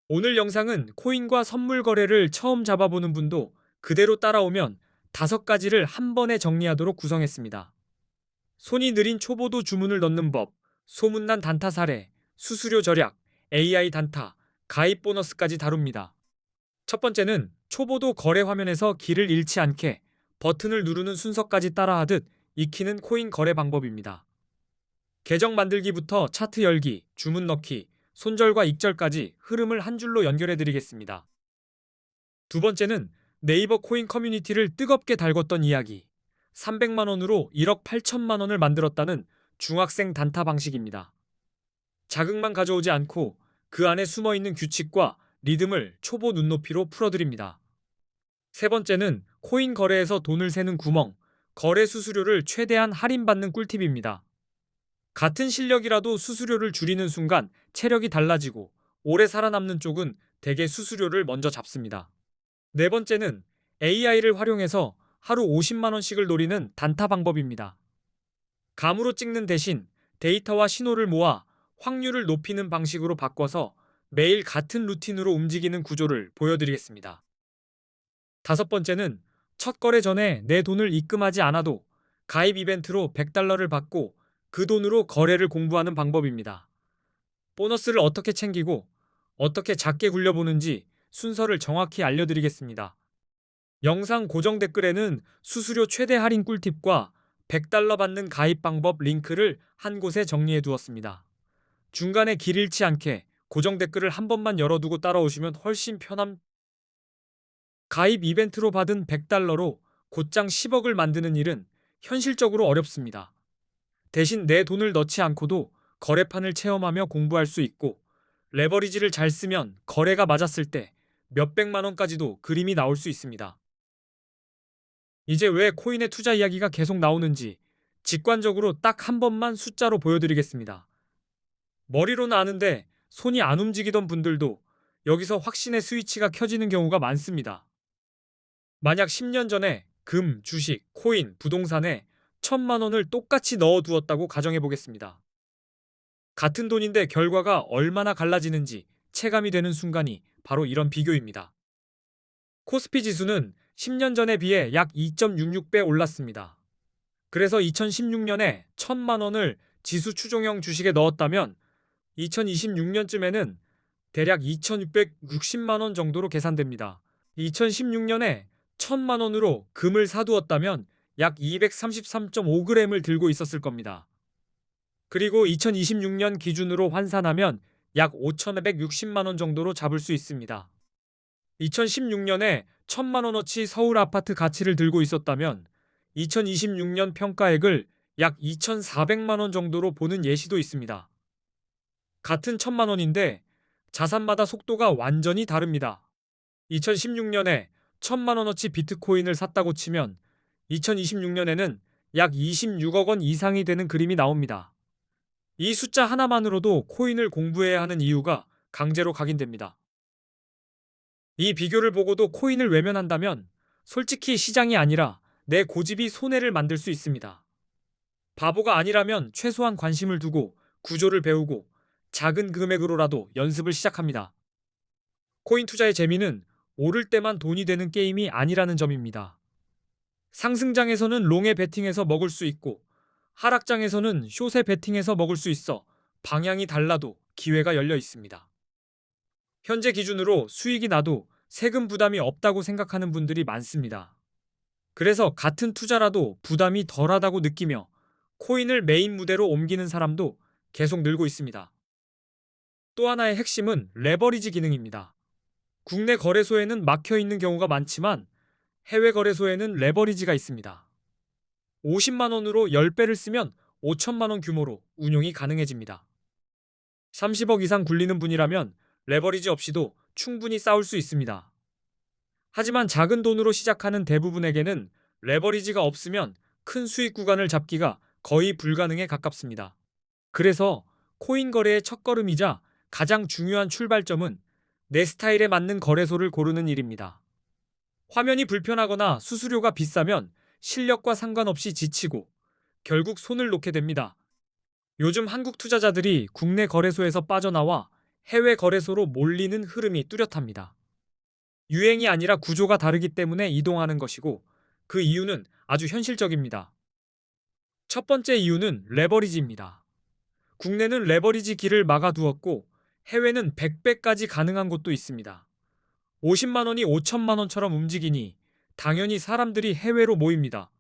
오늘 영상은 코인과 선물 거래를 처음 잡아보는 분도 그대로 따라오면 5가지를 한 번에 정리하도록 구성했습니다. 손이 느린 초보도 주문을 넣는 법, 소문난 단타 사례, 수수료 절약, AI 단타, 가입 보너스까지 다룹니다. 첫 번째는 초보도 거래 화면에서 길을 잃지 않게 버튼을 누르는 순서까지 따라하듯 익히는 코인 거래 방법입니다. 계정 만들기부터 차트 열기, 주문 넣기, 손절과 익절까지 흐름을 한 줄로 연결해 드리겠습니다. 두 번째는 네이버 코인 커뮤니티를 뜨겁게 달궜던 이야기. 300만 원으로 1억 8천만 원을 만들었다는 중학생 단타 방식입니다. 자극만 가져오지 않고 그 안에 숨어 있는 규칙과 리듬을 초보 눈높이로 풀어드립니다. 세 번째는 코인 거래에서 돈을 새는 구멍, 거래 수수료를 최대한 할인받는 꿀팁입니다. 같은 실력이라도 수수료를 줄이는 순간 체력이 달라지고 오래 살아남는 쪽은 대개 수수료를 먼저 잡습니다. 네 번째는 AI를 활용해서 하루 50만 원씩을 노리는 단타 방법입니다. 감으로 찍는 대신 데이터와 신호를 모아 확률을 높이는 방식으로 바꿔서 매일 같은 루틴으로 움직이는 구조를 보여드리겠습니다. 다섯 번째는 첫 거래 전에 내 돈을 입금하지 않아도 가입 이벤트로 100달러를 받고 그 돈으로 거래를 공부하는 방법입니다. 보너스를 어떻게 챙기고 어떻게 작게 굴려보는지 순서를 정확히 알려드리겠습니다. 영상 고정 댓글에는 수수료 최대 할인 꿀팁과 100달러 받는 가입 방법 링크를 한 곳에 정리해 두었습니다. 중간에 길 잃지 않게 고정 댓글을 한 번만 열어두고 따라오시면 훨씬 편함. 가입 이벤트로 받은 100달러로 곧장 10억을 만드는 일은 현실적으로 어렵습니다. 대신 내 돈을 넣지 않고도 거래판을 체험하며 공부할 수 있고, 레버리지를 잘 쓰면 거래가 맞았을 때 몇백만 원까지도 그림이 나올 수 있습니다. 이제 왜 코인의 투자 이야기가 계속 나오는지 직관적으로 딱 한 번만 숫자로 보여드리겠습니다. 머리로는 아는데 손이 안 움직이던 분들도 여기서 확신의 스위치가 켜지는 경우가 많습니다. 만약 10년 전에 금, 주식, 코인, 부동산에 1,000만 원을 똑같이 넣어두었다고 가정해 보겠습니다. 같은 돈인데 결과가 얼마나 갈라지는지 체감이 되는 순간이 바로 이런 비교입니다. 코스피 지수는 10년 전에 비해 약 2.66배 올랐습니다. 그래서 2016년에 1,000만 원을 지수 추종형 주식에 넣었다면 2026년쯤에는 대략 2,660만 원 정도로 계산됩니다. 2016년에 1,000만 원으로 금을 사두었다면 약 233.5g을 들고 있었을 겁니다. 그리고 2026년 기준으로 환산하면 약 5,260만 원 정도로 잡을 수 있습니다. 2016년에 1,000만 원어치 서울 아파트 가치를 들고 있었다면 2026년 평가액을 약 2,400만 원 정도로 보는 예시도 있습니다. 같은 1,000만 원인데 자산마다 속도가 완전히 다릅니다. 2016년에 1,000만 원어치 비트코인을 샀다고 치면 2026년에는 약 26억 원 이상이 되는 그림이 나옵니다. 이 숫자 하나만으로도 코인을 공부해야 하는 이유가 강제로 각인됩니다. 이 비교를 보고도 코인을 외면한다면 솔직히 시장이 아니라 내 고집이 손해를 만들 수 있습니다. 바보가 아니라면 최소한 관심을 두고 구조를 배우고 작은 금액으로라도 연습을 시작합니다. 코인 투자의 재미는 오를 때만 돈이 되는 게임이 아니라는 점입니다. 상승장에서는 롱에 베팅해서 먹을 수 있고 하락장에서는 숏에 베팅해서 먹을 수 있어 방향이 달라도 기회가 열려 있습니다. 현재 기준으로 수익이 나도 세금 부담이 없다고 생각하는 분들이 많습니다. 그래서 같은 투자라도 부담이 덜하다고 느끼며 코인을 메인 무대로 옮기는 사람도 계속 늘고 있습니다. 또 하나의 핵심은 레버리지 기능입니다. 국내 거래소에는 막혀 있는 경우가 많지만 해외 거래소에는 레버리지가 있습니다. 50만 원으로 10배를 쓰면 5천만 원 규모로 운용이 가능해집니다. 30억 이상 굴리는 분이라면 레버리지 없이도 충분히 싸울 수 있습니다. 하지만 작은 돈으로 시작하는 대부분에게는 레버리지가 없으면 큰 수익 구간을 잡기가 거의 불가능에 가깝습니다. 그래서 코인 거래의 첫걸음이자 가장 중요한 출발점은 내 스타일에 맞는 거래소를 고르는 일입니다. 화면이 불편하거나 수수료가 비싸면 실력과 상관없이 지치고 결국 손을 놓게 됩니다. 요즘 한국 투자자들이 국내 거래소에서 빠져나와 해외 거래소로 몰리는 흐름이 뚜렷합니다. 유행이 아니라 구조가 다르기 때문에 이동하는 것이고 그 이유는 아주 현실적입니다. 첫 번째 이유는 레버리지입니다. 국내는 레버리지 길을 막아두었고 해외는 100배까지 가능한 곳도 있습니다. 50만 원이 5천만 원처럼 움직이니 당연히 사람들이 해외로 모입니다.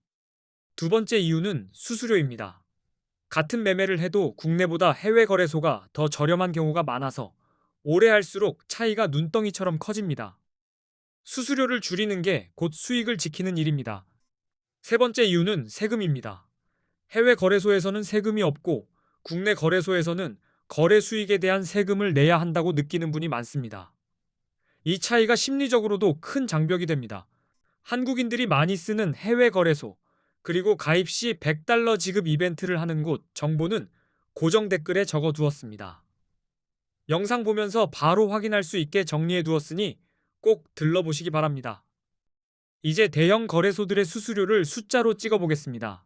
두 번째 이유는 수수료입니다. 같은 매매를 해도 국내보다 해외 거래소가 더 저렴한 경우가 많아서 오래 할수록 차이가 눈덩이처럼 커집니다. 수수료를 줄이는 게 곧 수익을 지키는 일입니다. 세 번째 이유는 세금입니다. 해외 거래소에서는 세금이 없고 국내 거래소에서는 거래 수익에 대한 세금을 내야 한다고 느끼는 분이 많습니다. 이 차이가 심리적으로도 큰 장벽이 됩니다. 한국인들이 많이 쓰는 해외 거래소, 그리고 가입 시 100달러 지급 이벤트를 하는 곳 정보는 고정 댓글에 적어 두었습니다. 영상 보면서 바로 확인할 수 있게 정리해 두었으니 꼭 들러보시기 바랍니다. 이제 대형 거래소들의 수수료를 숫자로 찍어 보겠습니다.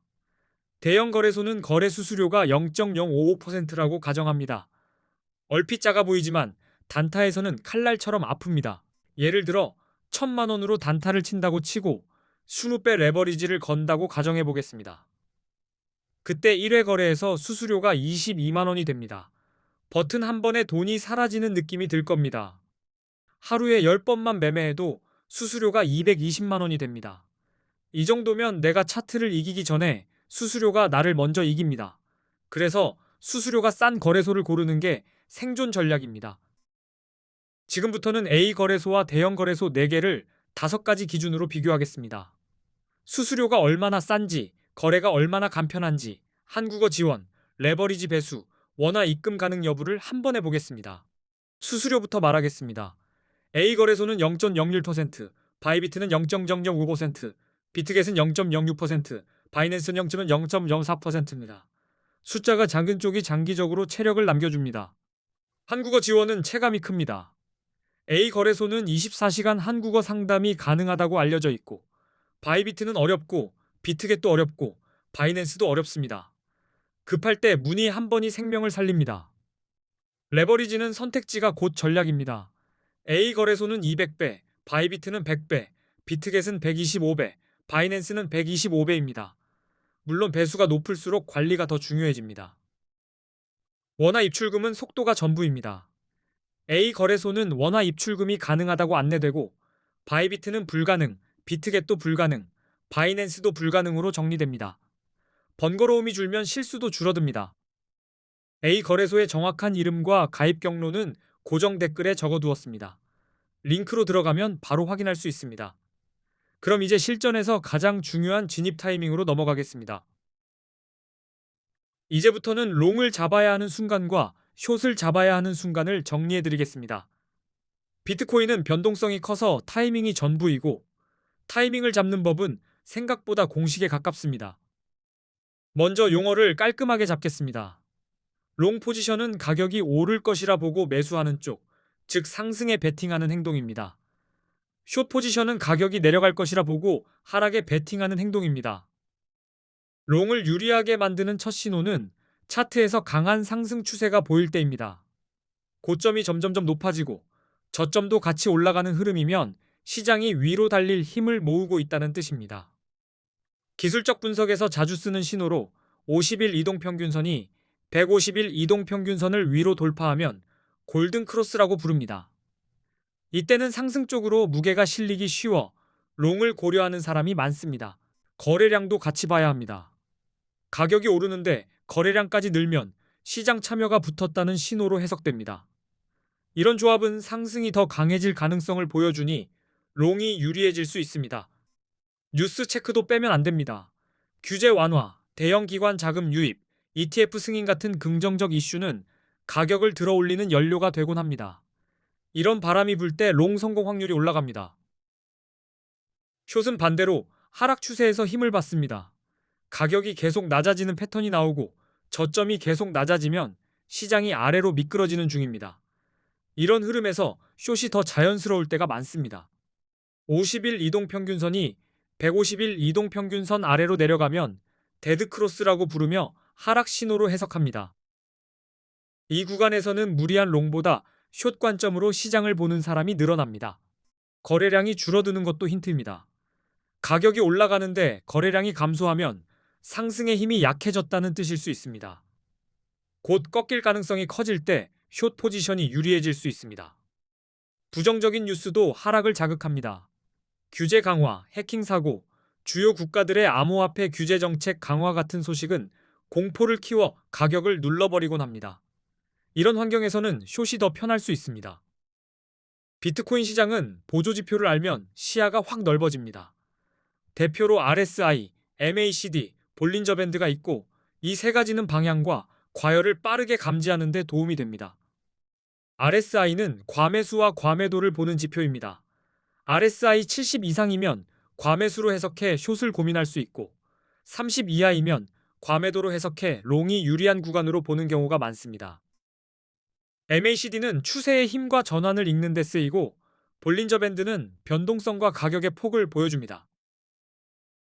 대형 거래소는 거래 수수료가 0.055%라고 가정합니다. 얼핏 작아 보이지만 단타에서는 칼날처럼 아픕니다. 예를 들어 1,000만 원으로 단타를 친다고 치고 20배 레버리지를 건다고 가정해 보겠습니다. 그때 1회 거래에서 수수료가 22만 원이 됩니다. 버튼 한 번에 돈이 사라지는 느낌이 들 겁니다. 하루에 10번만 매매해도 수수료가 220만 원이 됩니다. 이 정도면 내가 차트를 이기기 전에 수수료가 나를 먼저 이깁니다. 그래서 수수료가 싼 거래소를 고르는 게 생존 전략입니다. 지금부터는 A 거래소와 대형 거래소 4개를 5가지 기준으로 비교하겠습니다. 수수료가 얼마나 싼지, 거래가 얼마나 간편한지, 한국어 지원, 레버리지 배수, 원화 입금 가능 여부를 한 번에 보겠습니다. 수수료부터 말하겠습니다. A 거래소는 0.01%, 바이비트는 0.0055%, 비트겟은 0.06%, 바이낸스는 0.04%입니다. 숫자가 작은 쪽이 장기적으로 체력을 남겨줍니다. 한국어 지원은 체감이 큽니다. A 거래소는 24시간 한국어 상담이 가능하다고 알려져 있고, 바이비트는 어렵고, 비트겟도 어렵고, 바이낸스도 어렵습니다. 급할 때 문의 한 번이 생명을 살립니다. 레버리지는 선택지가 곧 전략입니다. A 거래소는 200배, 바이비트는 100배, 비트겟은 125배, 바이낸스는 125배입니다. 물론 배수가 높을수록 관리가 더 중요해집니다. 원화 입출금은 속도가 전부입니다. A 거래소는 원화 입출금이 가능하다고 안내되고 바이비트는 불가능, 비트겟도 불가능, 바이낸스도 불가능으로 정리됩니다. 번거로움이 줄면 실수도 줄어듭니다. A 거래소의 정확한 이름과 가입 경로는 고정 댓글에 적어두었습니다. 링크로 들어가면 바로 확인할 수 있습니다. 그럼 이제 실전에서 가장 중요한 진입 타이밍으로 넘어가겠습니다. 이제부터는 롱을 잡아야 하는 순간과 숏을 잡아야 하는 순간을 정리해 드리겠습니다. 비트코인은 변동성이 커서 타이밍이 전부이고 타이밍을 잡는 법은 생각보다 공식에 가깝습니다. 먼저 용어를 깔끔하게 잡겠습니다. 롱 포지션은 가격이 오를 것이라 보고 매수하는 쪽, 즉 상승에 베팅하는 행동입니다. 숏 포지션은 가격이 내려갈 것이라 보고 하락에 베팅하는 행동입니다. 롱을 유리하게 만드는 첫 신호는 차트에서 강한 상승 추세가 보일 때입니다. 고점이 점점점 높아지고 저점도 같이 올라가는 흐름이면 시장이 위로 달릴 힘을 모으고 있다는 뜻입니다. 기술적 분석에서 자주 쓰는 신호로 50일 이동평균선이 150일 이동평균선을 위로 돌파하면 골든 크로스라고 부릅니다. 이때는 상승 쪽으로 무게가 실리기 쉬워 롱을 고려하는 사람이 많습니다. 거래량도 같이 봐야 합니다. 가격이 오르는데 거래량까지 늘면 시장 참여가 붙었다는 신호로 해석됩니다. 이런 조합은 상승이 더 강해질 가능성을 보여주니 롱이 유리해질 수 있습니다. 뉴스 체크도 빼면 안 됩니다. 규제 완화, 대형 기관 자금 유입, ETF 승인 같은 긍정적 이슈는 가격을 들어올리는 연료가 되곤 합니다. 이런 바람이 불 때 롱 성공 확률이 올라갑니다. 숏은 반대로 하락 추세에서 힘을 받습니다. 가격이 계속 낮아지는 패턴이 나오고 저점이 계속 낮아지면 시장이 아래로 미끄러지는 중입니다. 이런 흐름에서 숏이 더 자연스러울 때가 많습니다. 50일 이동평균선이 150일 이동평균선 아래로 내려가면 데드크로스라고 부르며 하락 신호로 해석합니다. 이 구간에서는 무리한 롱보다 숏 관점으로 시장을 보는 사람이 늘어납니다. 거래량이 줄어드는 것도 힌트입니다. 가격이 올라가는데 거래량이 감소하면 상승의 힘이 약해졌다는 뜻일 수 있습니다. 곧 꺾일 가능성이 커질 때 숏 포지션이 유리해질 수 있습니다. 부정적인 뉴스도 하락을 자극합니다. 규제 강화, 해킹 사고, 주요 국가들의 암호화폐 규제 정책 강화 같은 소식은 공포를 키워 가격을 눌러버리곤 합니다. 이런 환경에서는 숏이 더 편할 수 있습니다. 비트코인 시장은 보조 지표를 알면 시야가 확 넓어집니다. 대표로 RSI, MACD, 볼린저 밴드가 있고 이 세 가지는 방향과 과열을 빠르게 감지하는 데 도움이 됩니다. RSI는 과매수와 과매도를 보는 지표입니다. RSI 70 이상이면 과매수로 해석해 숏을 고민할 수 있고 30 이하이면 과매도로 해석해 롱이 유리한 구간으로 보는 경우가 많습니다. MACD는 추세의 힘과 전환을 읽는 데 쓰이고 볼린저 밴드는 변동성과 가격의 폭을 보여줍니다.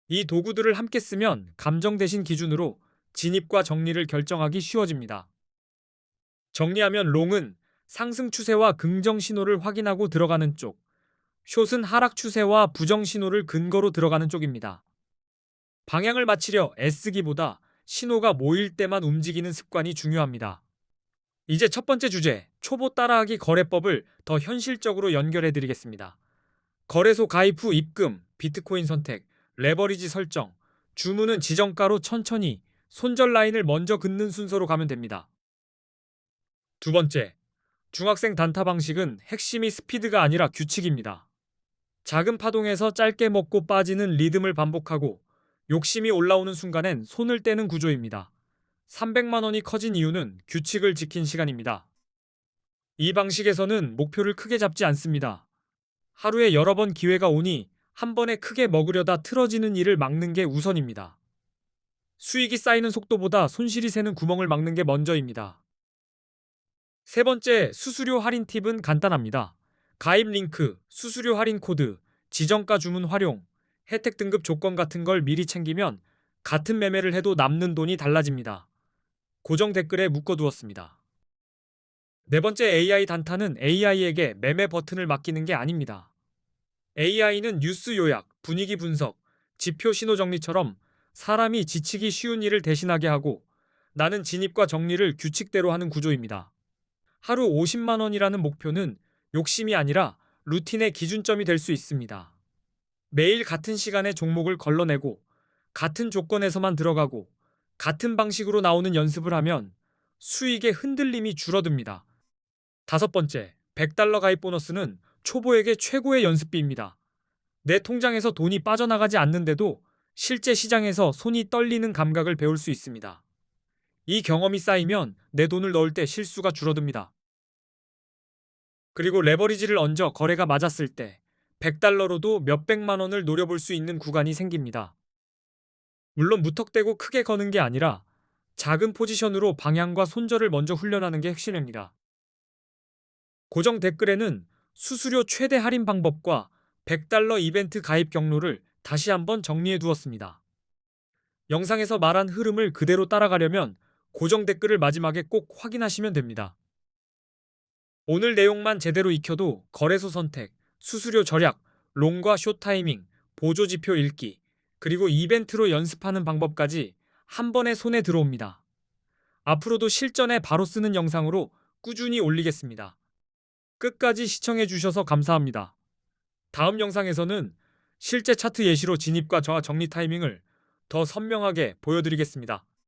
이 도구들을 함께 쓰면 감정 대신 기준으로 진입과 정리를 결정하기 쉬워집니다. 정리하면 롱은 상승 추세와 긍정 신호를 확인하고 들어가는 쪽, 숏은 하락 추세와 부정 신호를 근거로 들어가는 쪽입니다. 방향을 맞추려 애쓰기보다 신호가 모일 때만 움직이는 습관이 중요합니다. 이제 첫 번째 주제, 초보 따라하기 거래법을 더 현실적으로 연결해 드리겠습니다. 거래소 가입 후 입금, 비트코인 선택, 레버리지 설정, 주문은 지정가로 천천히 손절 라인을 먼저 긋는 순서로 가면 됩니다. 두 번째, 중학생 단타 방식은 핵심이 스피드가 아니라 규칙입니다. 작은 파동에서 짧게 먹고 빠지는 리듬을 반복하고 욕심이 올라오는 순간엔 손을 떼는 구조입니다. 300만 원이 커진 이유는 규칙을 지킨 시간입니다. 이 방식에서는 목표를 크게 잡지 않습니다. 하루에 여러 번 기회가 오니 한 번에 크게 먹으려다 틀어지는 일을 막는 게 우선입니다. 수익이 쌓이는 속도보다 손실이 새는 구멍을 막는 게 먼저입니다. 세 번째, 수수료 할인 팁은 간단합니다. 가입 링크, 수수료 할인 코드, 지정가 주문 활용, 혜택 등급 조건 같은 걸 미리 챙기면 같은 매매를 해도 남는 돈이 달라집니다. 고정 댓글에 묶어두었습니다. 네 번째 AI 단타는 AI에게 매매 버튼을 맡기는 게 아닙니다. AI는 뉴스 요약, 분위기 분석, 지표 신호 정리처럼 사람이 지치기 쉬운 일을 대신하게 하고 나는 진입과 정리를 규칙대로 하는 구조입니다. 하루 50만 원이라는 목표는 욕심이 아니라 루틴의 기준점이 될 수 있습니다. 매일 같은 시간에 종목을 걸러내고 같은 조건에서만 들어가고 같은 방식으로 나오는 연습을 하면 수익의 흔들림이 줄어듭니다. 다섯 번째, $100 가입 보너스는 초보에게 최고의 연습비입니다. 내 통장에서 돈이 빠져나가지 않는데도 실제 시장에서 손이 떨리는 감각을 배울 수 있습니다. 이 경험이 쌓이면 내 돈을 넣을 때 실수가 줄어듭니다. 그리고 레버리지를 얹어 거래가 맞았을 때 $100로도 몇백만 원을 노려볼 수 있는 구간이 생깁니다. 물론 무턱대고 크게 거는 게 아니라 작은 포지션으로 방향과 손절을 먼저 훈련하는 게 핵심입니다. 고정 댓글에는 수수료 최대 할인 방법과 $100 이벤트 가입 경로를 다시 한번 정리해 두었습니다. 영상에서 말한 흐름을 그대로 따라가려면 고정 댓글을 마지막에 꼭 확인하시면 됩니다. 오늘 내용만 제대로 익혀도 거래소 선택, 수수료 절약, 롱과 숏 타이밍, 보조 지표 읽기, 그리고 이벤트로 연습하는 방법까지 한 번에 손에 들어옵니다. 앞으로도 실전에 바로 쓰는 영상으로 꾸준히 올리겠습니다. 끝까지 시청해 주셔서 감사합니다. 다음 영상에서는 실제 차트 예시로 진입과 저하 정리 타이밍을 더 선명하게 보여드리겠습니다.